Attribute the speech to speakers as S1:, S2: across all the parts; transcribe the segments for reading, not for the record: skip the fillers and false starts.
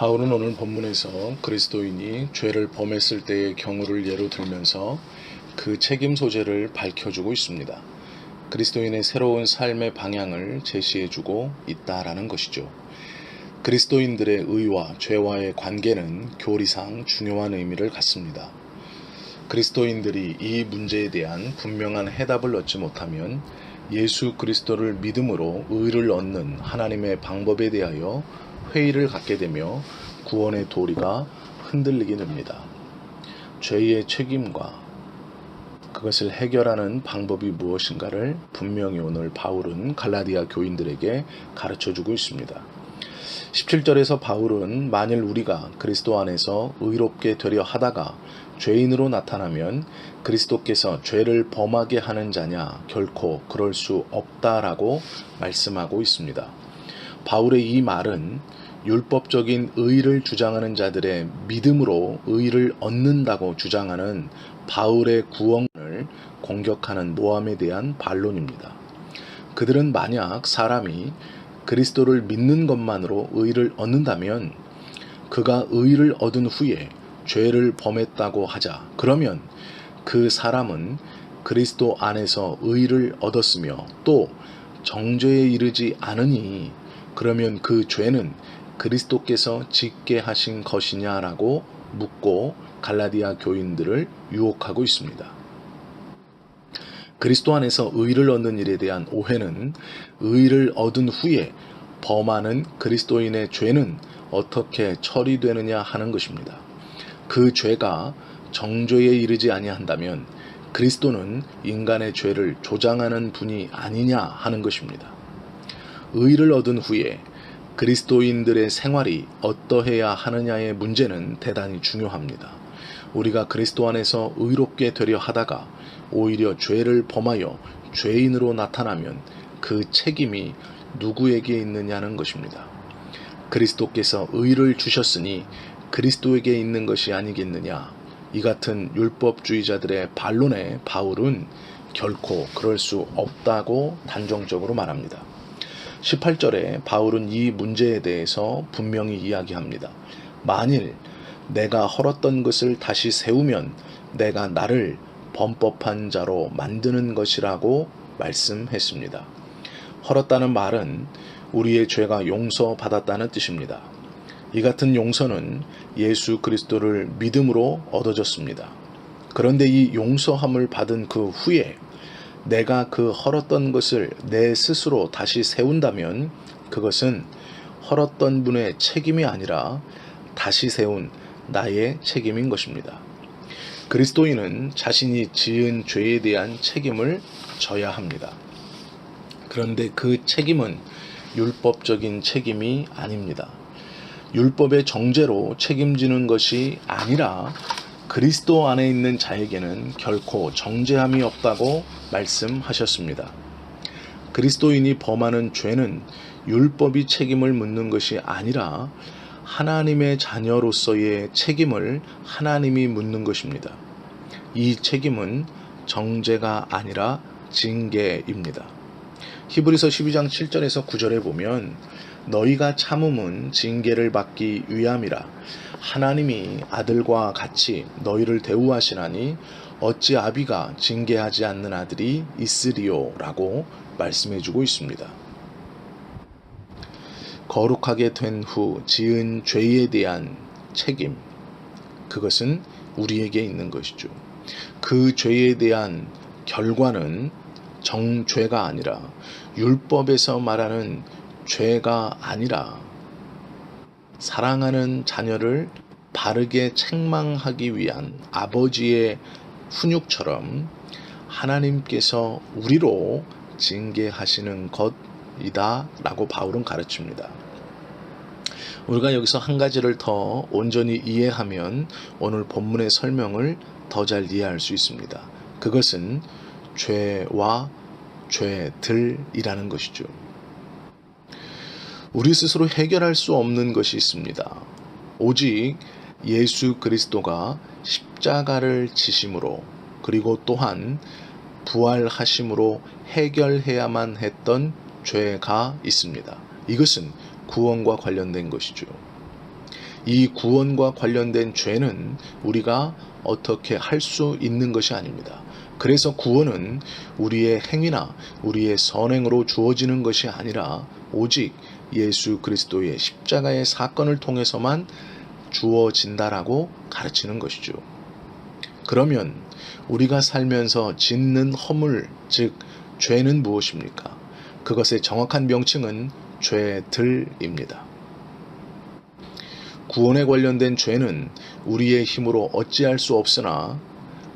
S1: 바울은 오늘 본문에서 그리스도인이 죄를 범했을 때의 경우를 예로 들면서 그 책임 소재를 밝혀주고 있습니다. 그리스도인의 새로운 삶의 방향을 제시해주고 있다라는 것이죠. 그리스도인들의 의와 죄와의 관계는 교리상 중요한 의미를 갖습니다. 그리스도인들이 이 문제에 대한 분명한 해답을 얻지 못하면 예수 그리스도를 믿음으로 의를 얻는 하나님의 방법에 대하여 회의를 갖게 되며 구원의 도리가 흔들리게 됩니다. 죄의 책임과 그것을 해결하는 방법이 무엇인가를 분명히 오늘 바울은 갈라디아 교인들에게 가르쳐주고 있습니다. 17절에서 바울은 만일 우리가 그리스도 안에서 의롭게 되려 하다가 죄인으로 나타나면 그리스도께서 죄를 범하게 하는 자냐 결코 그럴 수 없다라고 말씀하고 있습니다. 바울의 이 말은 율법적인 의를 주장하는 자들의 믿음으로 의를 얻는다고 주장하는 바울의 구원을 공격하는 모함에 대한 반론입니다. 그들은 만약 사람이 그리스도를 믿는 것만으로 의를 얻는다면 그가 의를 얻은 후에 죄를 범했다고 하자. 그러면 그 사람은 그리스도 안에서 의를 얻었으며 또 정죄에 이르지 않으니 그러면 그 죄는 그리스도께서 짓게 하신 것이냐라고 묻고 갈라디아 교인들을 유혹하고 있습니다. 그리스도 안에서 의를 얻는 일에 대한 오해는 의를 얻은 후에 범하는 그리스도인의 죄는 어떻게 처리되느냐 하는 것입니다. 그 죄가 정죄에 이르지 아니한다면 그리스도는 인간의 죄를 조장하는 분이 아니냐 하는 것입니다. 의를 얻은 후에 그리스도인들의 생활이 어떠해야 하느냐의 문제는 대단히 중요합니다. 우리가 그리스도 안에서 의롭게 되려 하다가 오히려 죄를 범하여 죄인으로 나타나면 그 책임이 누구에게 있느냐는 것입니다. 그리스도께서 의를 주셨으니 그리스도에게 있는 것이 아니겠느냐. 이 같은 율법주의자들의 반론에 바울은 결코 그럴 수 없다고 단정적으로 말합니다. 18절에 바울은 이 문제에 대해서 분명히 이야기합니다. 만일 내가 헐었던 것을 다시 세우면 내가 나를 범법한 자로 만드는 것이라고 말씀했습니다. 헐었다는 말은 우리의 죄가 용서받았다는 뜻입니다. 이 같은 용서는 예수 그리스도를 믿음으로 얻어졌습니다. 그런데 이 용서함을 받은 그 후에 내가 그 헐었던 것을 내 스스로 다시 세운다면 그것은 헐었던 분의 책임이 아니라 다시 세운 나의 책임인 것입니다. 그리스도인은 자신이 지은 죄에 대한 책임을 져야 합니다. 그런데 그 책임은 율법적인 책임이 아닙니다. 율법의 정죄로 책임지는 것이 아니라 그리스도 안에 있는 자에게는 결코 정죄함이 없다고 말씀하셨습니다. 그리스도인이 범하는 죄는 율법이 책임을 묻는 것이 아니라 하나님의 자녀로서의 책임을 하나님이 묻는 것입니다. 이 책임은 정죄가 아니라 징계입니다. 히브리서 12장 7절에서 9절에 보면 너희가 참음은 징계를 받기 위함이라 하나님이 아들과 같이 너희를 대우하시나니 어찌 아비가 징계하지 않는 아들이 있으리요 라고 말씀해주고 있습니다. 거룩하게 된 후 지은 죄에 대한 책임, 그것은 우리에게 있는 것이죠. 그 죄에 대한 결과는 정죄가 아니라 율법에서 말하는 죄가 아니라 사랑하는 자녀를 바르게 책망하기 위한 아버지의 훈육처럼 하나님께서 우리로 징계하시는 것이다 라고 바울은 가르칩니다. 우리가 여기서 한 가지를 더 온전히 이해하면 오늘 본문의 설명을 더 잘 이해할 수 있습니다. 그것은 죄와 죄들이라는 것이죠. 우리 스스로 해결할 수 없는 것이 있습니다. 오직 예수 그리스도가 십자가를 지심으로 그리고 또한 부활하심으로 해결해야만 했던 죄가 있습니다. 이것은 구원과 관련된 것이죠. 이 구원과 관련된 죄는 우리가 어떻게 할 수 있는 것이 아닙니다. 그래서 구원은 우리의 행위나 우리의 선행으로 주어지는 것이 아니라 오직 예수 그리스도의 십자가의 사건을 통해서만 주어진다라고 가르치는 것이죠. 그러면 우리가 살면서 짓는 허물, 즉 죄는 무엇입니까? 그것의 정확한 명칭은 죄들입니다. 구원에 관련된 죄는 우리의 힘으로 어찌할 수 없으나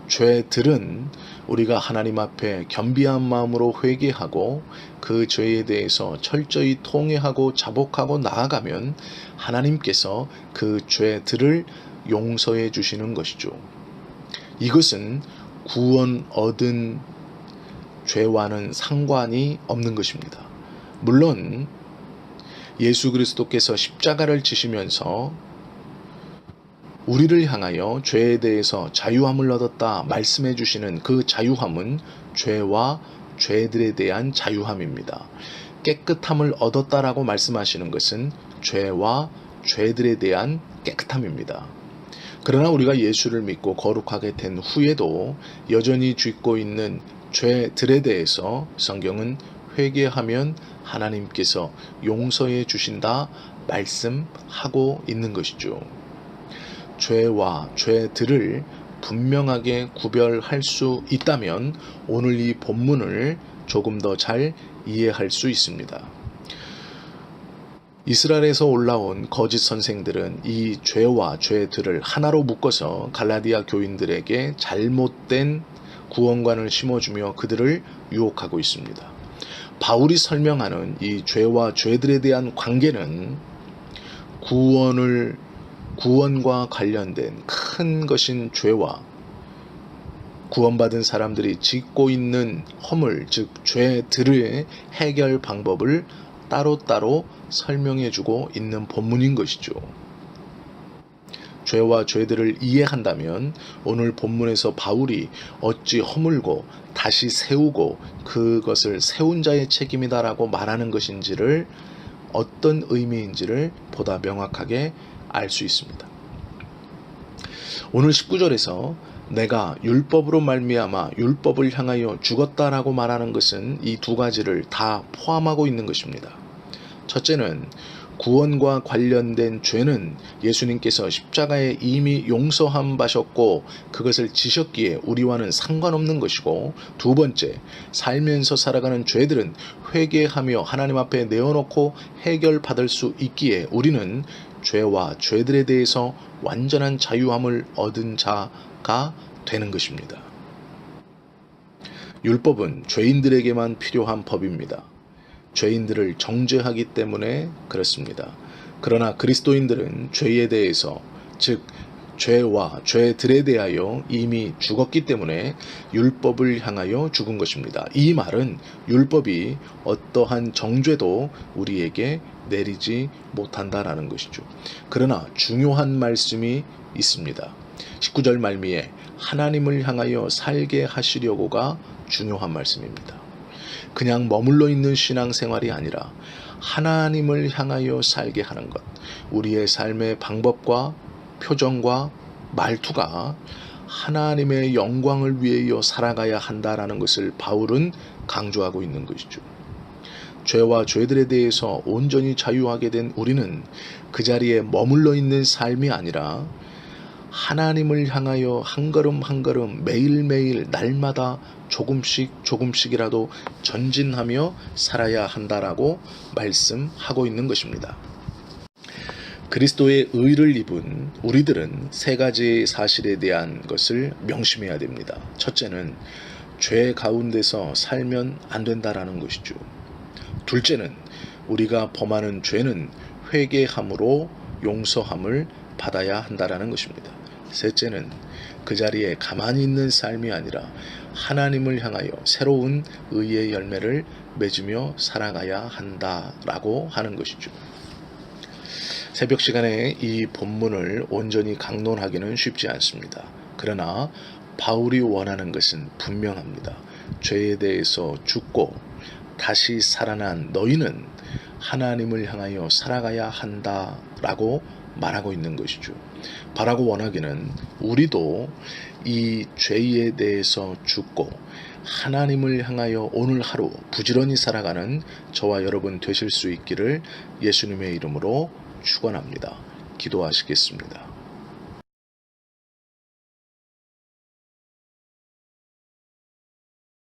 S1: 죄들은 우리가 하나님 앞에 겸비한 마음으로 회개하고 그 죄에 대해서 철저히 통회하고 자복하고 나아가면 하나님께서 그 죄들을 용서해 주시는 것이죠. 이것은 구원 얻은 죄와는 상관이 없는 것입니다. 물론 예수 그리스도께서 십자가를 지시면서 우리를 향하여 죄에 대해서 자유함을 얻었다 말씀해 주시는 그 자유함은 죄와 죄들에 대한 자유함입니다. 깨끗함을 얻었다라고 말씀하시는 것은 죄와 죄들에 대한 깨끗함입니다. 그러나 우리가 예수를 믿고 거룩하게 된 후에도 여전히 짓고 있는 죄들에 대해서 성경은 회개하면 하나님께서 용서해 주신다 말씀하고 있는 것이죠. 죄와 죄들을 분명하게 구별할 수 있다면 오늘 이 본문을 조금 더 잘 이해할 수 있습니다. 이스라엘에서 올라온 거짓 선생들은 이 죄와 죄들을 하나로 묶어서 갈라디아 교인들에게 잘못된 구원관을 심어주며 그들을 유혹하고 있습니다. 바울이 설명하는 이 죄와 죄들에 대한 관계는 구원과 관련된 큰 것인 죄와 구원받은 사람들이 짓고 있는 허물, 즉 죄들의 해결 방법을 따로따로 설명해주고 있는 본문인 것이죠. 죄와 죄들을 이해한다면 오늘 본문에서 바울이 어찌 허물고 다시 세우고 그것을 세운 자의 책임이다라고 말하는 것인지를 어떤 의미인지를 보다 명확하게 알 수 있습니다. 오늘 19절에서 내가 율법으로 말미암아 율법을 향하여 죽었다라고 말하는 것은 이 두 가지를 다 포함하고 있는 것입니다. 첫째는 구원과 관련된 죄는 예수님께서 십자가에 이미 용서함 받으셨고 그것을 지셨기에 우리와는 상관없는 것이고, 두 번째, 살면서 살아가는 죄들은 회개하며 하나님 앞에 내어놓고 해결받을 수 있기에 우리는 죄와 죄들에 대해서 완전한 자유함을 얻은 자가 되는 것입니다. 율법은 죄인들에게만 필요한 법입니다. 죄인들을 정죄하기 때문에 그렇습니다. 그러나 그리스도인들은 죄에 대해서, 즉 죄와 죄들에 대하여 이미 죽었기 때문에 율법을 향하여 죽은 것입니다. 이 말은 율법이 어떠한 정죄도 우리에게 내리지 못한다라는 것이죠. 그러나 중요한 말씀이 있습니다. 19절 말미에 하나님을 향하여 살게 하시려고가 중요한 말씀입니다. 그냥 머물러 있는 신앙생활이 아니라 하나님을 향하여 살게 하는 것, 우리의 삶의 방법과 표정과 말투가 하나님의 영광을 위하여 살아가야 한다라는 것을 바울은 강조하고 있는 것이죠. 죄와 죄들에 대해서 온전히 자유하게 된 우리는 그 자리에 머물러 있는 삶이 아니라 하나님을 향하여 한 걸음 한 걸음 매일매일 날마다 조금씩이라도 전진하며 살아야 한다라고 말씀하고 있는 것입니다. 그리스도의 의를 입은 우리들은 세 가지 사실에 대한 것을 명심해야 됩니다. 첫째는 죄 가운데서 살면 안 된다라는 것이죠. 둘째는 우리가 범하는 죄는 회개함으로 용서함을 받아야 한다라는 것입니다. 셋째는 그 자리에 가만히 있는 삶이 아니라 하나님을 향하여 새로운 의의 열매를 맺으며 살아가야 한다라고 하는 것이죠. 새벽 시간에 이 본문을 온전히 강론하기는 쉽지 않습니다. 그러나 바울이 원하는 것은 분명합니다. 죄에 대해서 죽고 다시 살아난 너희는 하나님을 향하여 살아가야 한다라고 말하고 있는 것이죠. 바라고 원하기는 우리도 이 죄에 대해서 죽고 하나님을 향하여 오늘 하루 부지런히 살아가는 저와 여러분 되실 수 있기를 예수님의 이름으로 축원합니다. 기도하시겠습니다.